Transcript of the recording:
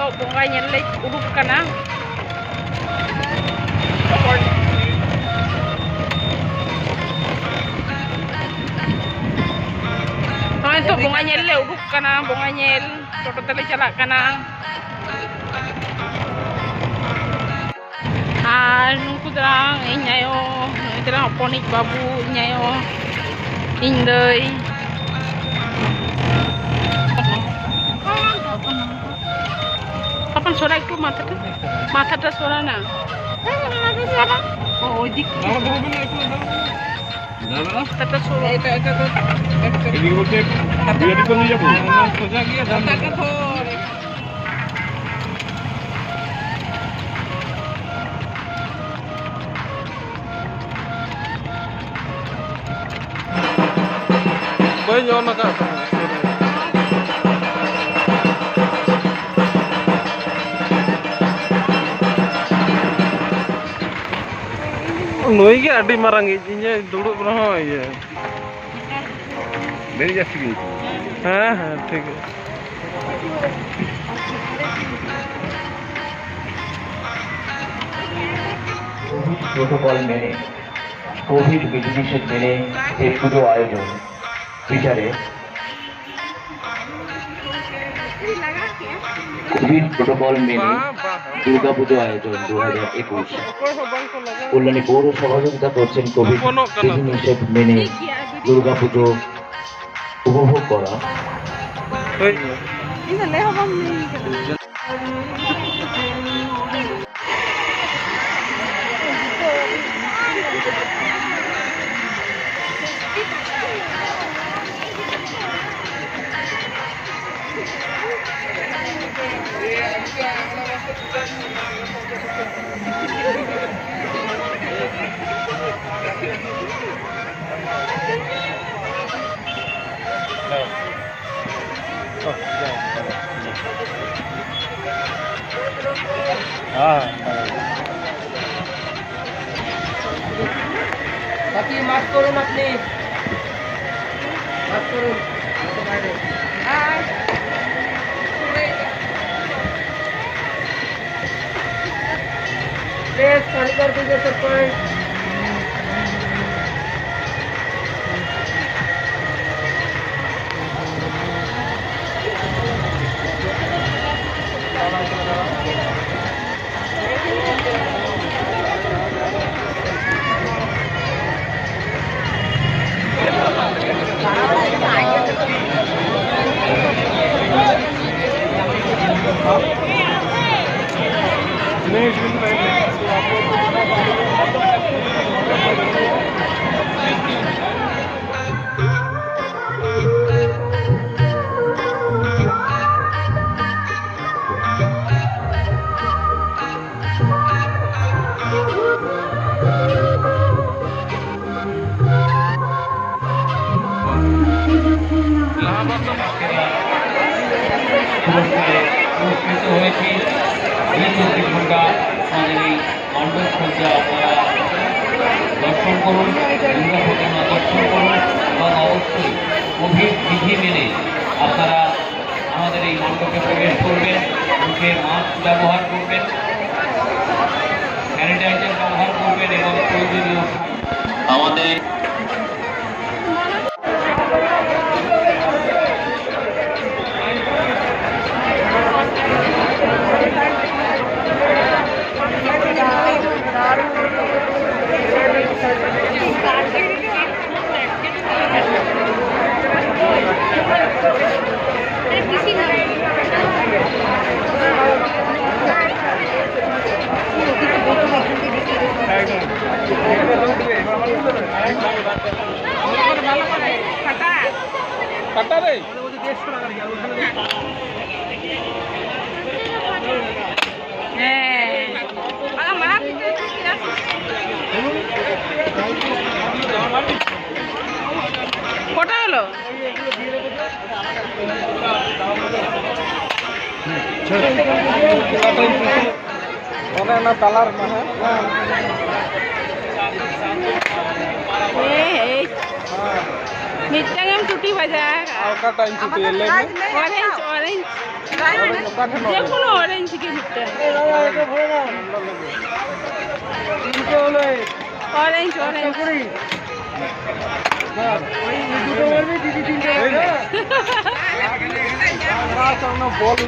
Ito, bunga niya late. Ulog ka na. Oh, ito, bunga niya late. Ulog ka na, bunga niya. Toto tali chala ka na. Nungku terang, inya yo. Nungku terang, ponik babu, inya yo. Inday. Kapan suara itu mata suara na? Oh, dik. Mata suara. Ini ngecek. Dia di sana ya bu. Soalnya dia datang ke sore. Banyak orang kan. Noi ke adi marang inya duduk berapa ya? Dari jauh sini. हाँ ठीक है protocol मेने Covid विधिनिषेध मेने एक पुजो आयोजन বিচারে Covid protocol মেনে দুর্গাপুজো আয়োজন 2021 কল্যাণী পৌর সহযোগিতা করছেন কোভিড বিধিনিষেধ মেনে দুর্গাপুজো উপভোগ করা বাকি মাফ করুন আপনি মাফ করুন प्लीज खाली कर दीजिए सब कोई দর্শন করুন দুর্গা প্রতিমা দর্শন করুন এবং অবশ্যই কোভিড বিধি মেনে আপনারা আমাদের এই মণ্ডপে প্রবেশ করবেন মুখে মাস্ক ব্যবহার করবেন স্যানিটাইজার ব্যবহার করবেন এবং প্রয়োজনীয় আমাদের কটা হলো ना तालार मिट्टा हम टूटी बजा का टाइम छुट्टी ले ऑरेंज ऑरेंज देखो ना ऑरेंज के मिट्टा ऑरेंज ऑरेंज बॉल